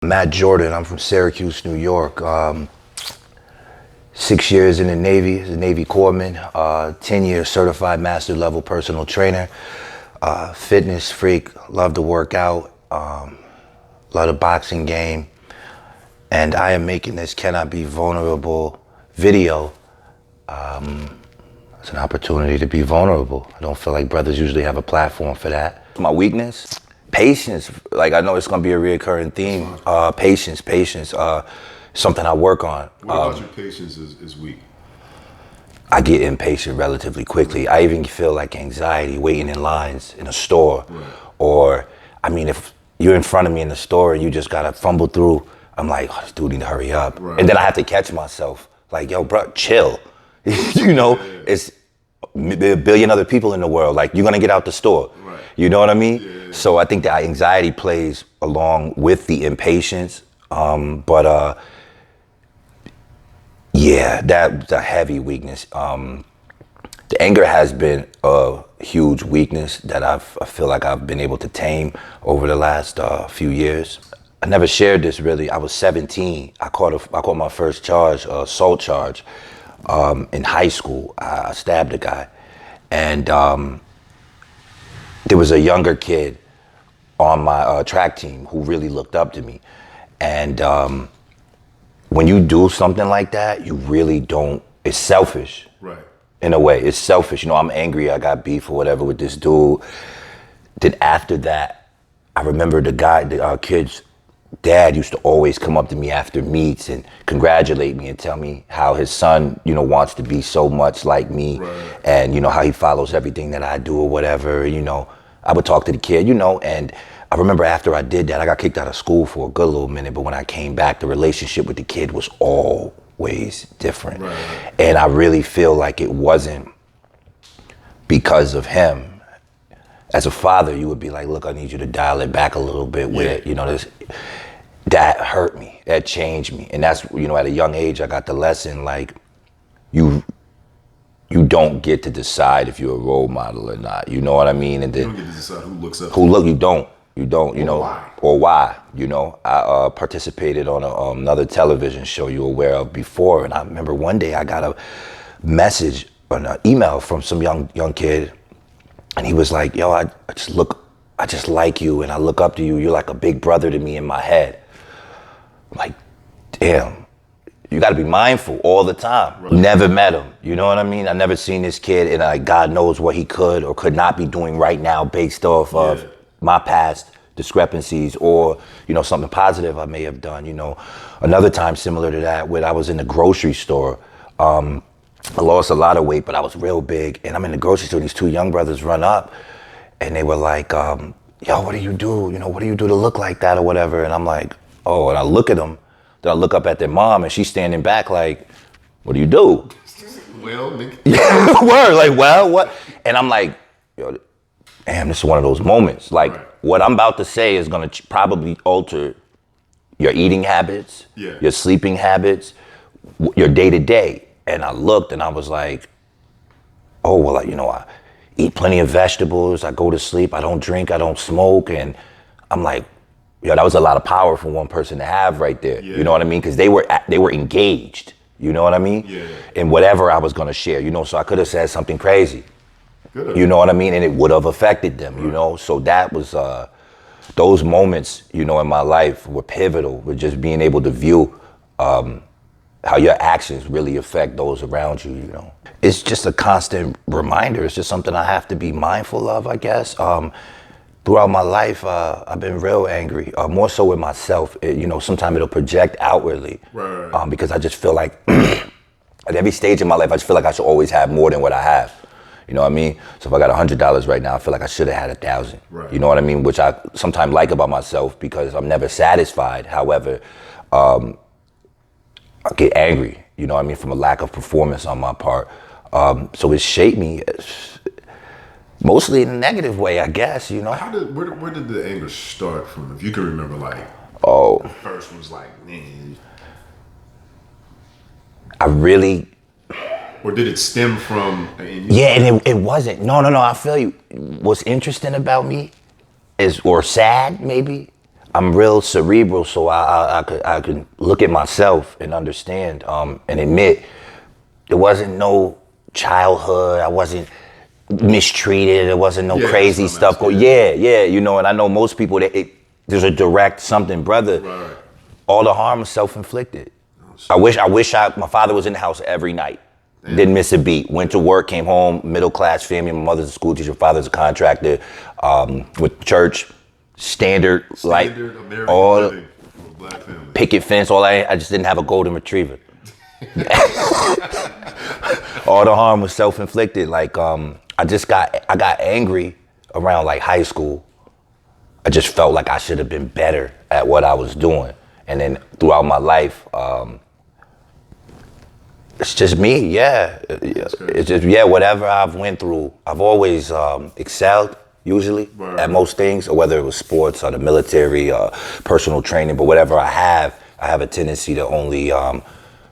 Matt Jordan, I'm from Syracuse, New York. 6 years in the Navy as a Navy corpsman, 10 years certified master level personal trainer, fitness freak, love to work out, love the boxing game. And I am making this Can I Be Vulnerable video. It's an opportunity to be vulnerable. I don't feel like brothers usually have a platform for that. My weakness, patience. Like, I know it's gonna be a reoccurring theme. Patience, something I work on. What about your patience is weak? I get impatient relatively quickly. I even feel like anxiety waiting in lines in a store. Right. Or, I mean, if you're in front of me in the store and you just gotta fumble through, I'm like, oh, this dude need to hurry up. Right. And then I have to catch myself. Like, yo, bro, chill. You know, Yeah. it's a billion other people in the world. Like, you're gonna get out the store. Right. You know what I mean? Yeah. So I think that anxiety plays along with the impatience. Yeah, that's a heavy weakness. The anger has been a huge weakness that I feel like I've been able to tame over the last few years. I never shared this really. I was 17. I caught my first charge, assault charge, in high school. I stabbed a guy, and there was a younger kid on my track team who really looked up to me, and when you do something like that, you really don't. It's selfish. Right. In a way, it's selfish. You know, I'm angry. I got beef or whatever with this dude. Then after that, I remember the kid's dad used to always come up to me after meets and congratulate me and tell me how his son, you know, wants to be so much like me. Right. And, you know, how he follows everything that I do or whatever. You know, I would talk to the kid, you know, and I remember after I did that, I got kicked out of school for a good little minute. But when I came back, the relationship with the kid was always different. Right. And I really feel like it wasn't because of him. As a father, you would be like, look, I need you to dial it back a little bit with, you know, this. That hurt me, that changed me. And that's, you know, at a young age, I got the lesson, like, you don't get to decide if you're a role model or not. You know what I mean? And You then don't get to decide who looks up to you. you don't, you know, why? or why, you know. I participated on another television show you were aware of before, and I remember one day I got a message, an email from some young kid, and he was like, yo, I just like you, and I look up to you. You're like a big brother to me in my head. I'm like, damn, you gotta be mindful all the time. Right. Never met him, you know what I mean? I never seen this kid, and like, God knows what he could or could not be doing right now based off of my past discrepancies or, you know, something positive I may have done, you know. Another time similar to that, when I was in the grocery store, I lost a lot of weight, but I was real big, and I'm in the grocery store, and these two young brothers run up, and they were like, yo, what do you do? You know, what do you do to look like that or whatever? And I'm like, oh, and I look at them, then I look up at their mom, and she's standing back like, what do you do? Well, nigga. Word, like, well, what? And I'm like, yo, damn, this is one of those moments. Like, Right. what I'm about to say is gonna probably alter your eating habits, your sleeping habits, your day-to-day. And I looked and I was like, oh, well, you know, I eat plenty of vegetables, I go to sleep, I don't drink, I don't smoke. And I'm like, yo, that was a lot of power for one person to have right there. Yeah. You know what I mean? Because they were engaged, you know what I mean? Yeah. In whatever I was gonna share, you know, so I could have said something crazy. Good. You know what I mean? And it would have affected them, you know? So that was, those moments, you know, in my life were pivotal with just being able to view how your actions really affect those around you, you know? It's just a constant reminder. It's just something I have to be mindful of, I guess. Throughout my life, I've been real angry, more so with myself. You know, sometimes it'll project outwardly. Right. Because I just feel like at every stage in my life, I just feel like I should always have more than what I have. You know what I mean? So if I got $100 right now, I feel like I should have had 1,000. Right. You know what I mean? Which I sometimes like about myself because I'm never satisfied. However, I get angry, you know what I mean, from a lack of performance on my part. So it shaped me mostly in a negative way, I guess, you know? Where did the anger start from? If you can remember, like, the first was like, man. I really... Or did it stem from... Yeah, and it wasn't. No, I feel you. What's interesting about me is, or sad maybe, I'm real cerebral, so I can look at myself and understand and admit there wasn't no childhood. I wasn't mistreated. There wasn't no crazy stuff going. Yeah, you know. And I know most people that there's a direct something, brother. Right. All the harm was self-inflicted. I wish my father was in the house every night. Damn. Didn't miss a beat. Went to work, came home, middle class family. My mother's a school teacher, father's a contractor. With church, standard like American all living for a black family. Picket fence. I just didn't have a golden retriever. All the harm was self-inflicted. Like I got angry around like high school. I just felt like I should have been better at what I was doing. And then throughout my life, it's just me, yeah. It's just, whatever I've went through, I've always excelled, usually, at most things, or whether it was sports or the military, personal training, but whatever I have a tendency to only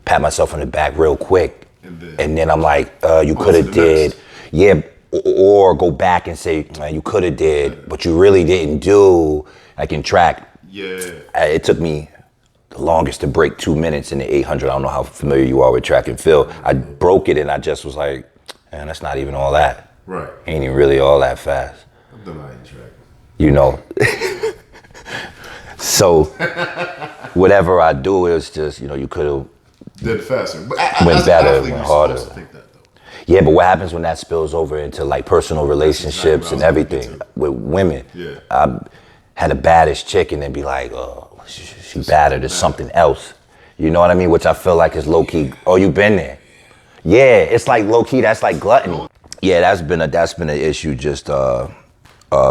pat myself on the back real quick. And then I'm like, you could have did, or go back and say, man, you could have did, but you really didn't do, like in track. Yeah. It took me the longest to break 2 minutes in the 800. I don't know how familiar you are with track and field. I broke it and I just was like, man, that's not even all that. Right. Ain't even really all that fast. I've done that in track. You know. So whatever I do, it's just, you know, you could have did faster. went better, went harder. Think that, though. Yeah, but what happens when that spills over into like personal relationships and everything with women? Yeah. I had the baddest chick and then be like, oh, she battered or something else. You know what I mean? Which I feel like is low key. Oh, you been there? Yeah, it's like low key. That's like gluttony. Yeah, that's been an issue. Just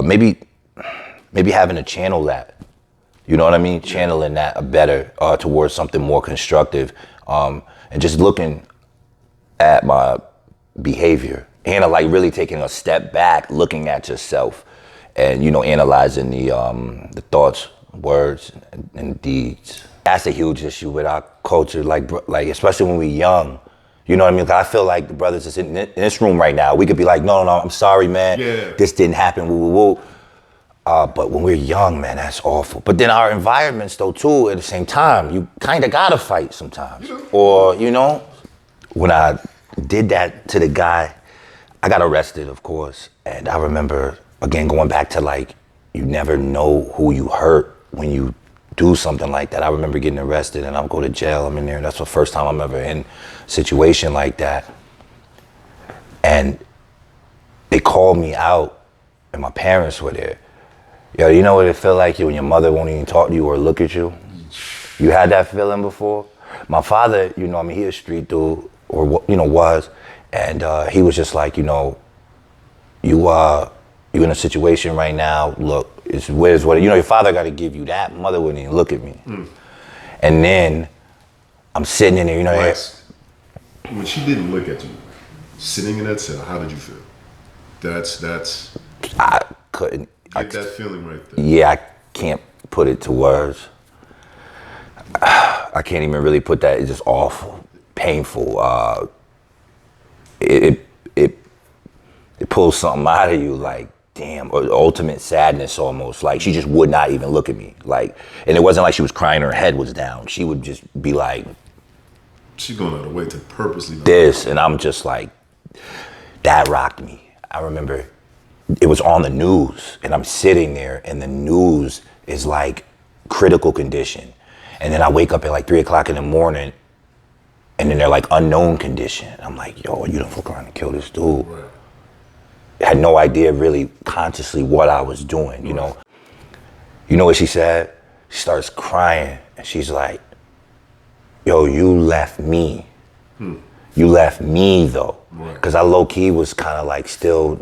maybe having to channel that. You know what I mean? Channeling that better towards something more constructive, and just looking at my behavior and like really taking a step back, looking at yourself, and you know, analyzing the thoughts, words, and deeds. That's a huge issue with our culture, like especially when we're young. You know what I mean? 'Cause I feel like the brothers that's in this room right now, we could be like, no, I'm sorry, man. Yeah. This didn't happen. Woo, woo, woo. But when we're young, man, that's awful. But then our environments, though, too, at the same time, you kind of gotta fight sometimes. Or, you know, when I did that to the guy, I got arrested, of course. And I remember, again, going back to like, you never know who you hurt when you do something like that. I remember getting arrested and I'll go to jail. I'm in there. That's the first time I'm ever in a situation like that. And they called me out and my parents were there. Yo, you know what it felt like when your mother won't even talk to you or look at you? You had that feeling before? My father, you know, I mean, he a street dude, or, you know, was, and he was just like, you know, you in a situation right now, look, it's what, you know, your father got to give you that. Mother wouldn't even look at me. And then I'm sitting in there, you know. When she didn't look at you, sitting in that cell, how did you feel? That's. I couldn't. Get that feeling right there. Yeah, I can't put it to words. I can't even really put that. It's just awful, painful. It pulls something out of you, like, damn, or ultimate sadness almost. Like, she just would not even look at me. Like, and it wasn't like she was crying, her head was down. She would just be like, she's going out of the way to purposely this, and I'm just like, that rocked me. I remember it was on the news, and I'm sitting there, and the news is like critical condition. And then I wake up at like 3 o'clock in the morning, and then they're like unknown condition. I'm like, yo, you done fuck around and kill this dude. Right. Had no idea really consciously what I was doing, you know. You know what she said? She starts crying, and she's like, yo, you left me. You left me, though. Because I low-key was kind of like still,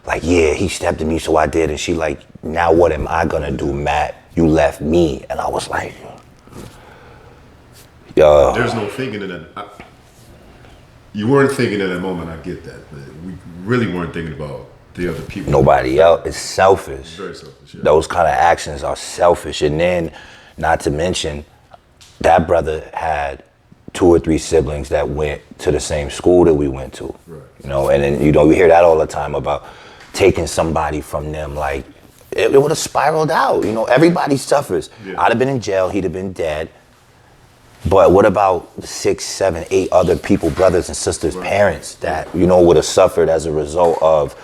like, yeah, he stepped in me, so I did. And she like, now what am I gonna do, Matt? You left me. And I was like, yo. There's no thinking in that. You weren't thinking in that moment, I get that. But we really weren't thinking about the other people. Nobody else. It's selfish. It's very selfish, yeah. Those kind of actions are selfish. And then, not to mention, that brother had 2 or 3 siblings that went to the same school that we went to. Right. You know, and then, you know, we hear that all the time about taking somebody from them. Like, it would have spiraled out. You know, everybody suffers. Yeah. I'd have been in jail. He'd have been dead. But what about 6, 7, 8 other people, brothers and sisters, parents that, you know, would have suffered as a result of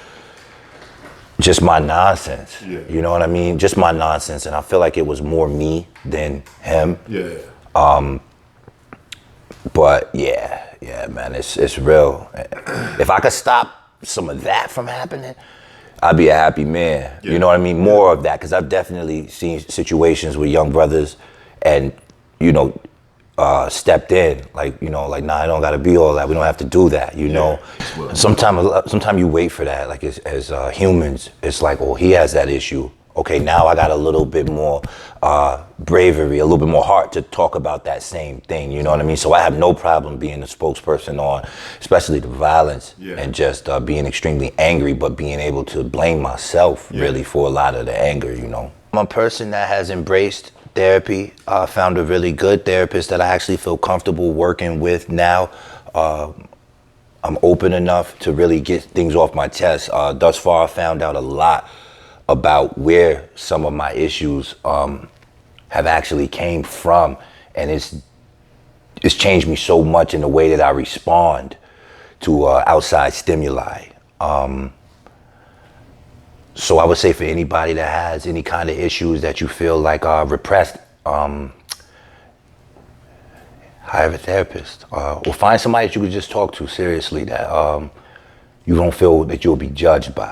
just my nonsense? Yeah. You know what I mean? Just my nonsense. And I feel like it was more me than him. Yeah. But yeah, man, it's real. If I could stop some of that from happening, I'd be a happy man. Yeah. You know what I mean? More of that, because I've definitely seen situations with young brothers and, you know, stepped in, like, you know, like, nah, I don't gotta be all that. We don't have to do that, you know. Well, Sometimes you wait for that. Like as humans, it's like, oh, he has that issue. Okay, now I got a little bit more bravery, a little bit more heart to talk about that same thing. You know what I mean? So I have no problem being a spokesperson on, especially the violence and just being extremely angry, but being able to blame myself really for a lot of the anger. You know, I'm a person that has embraced therapy. I found a really good therapist that I actually feel comfortable working with now. I'm open enough to really get things off my chest. Thus far, I found out a lot about where some of my issues have actually came from, and it's changed me so much in the way that I respond to outside stimuli. So I would say for anybody that has any kind of issues that you feel like are repressed, hire a therapist, or find somebody that you could just talk to seriously that you don't feel that you'll be judged by.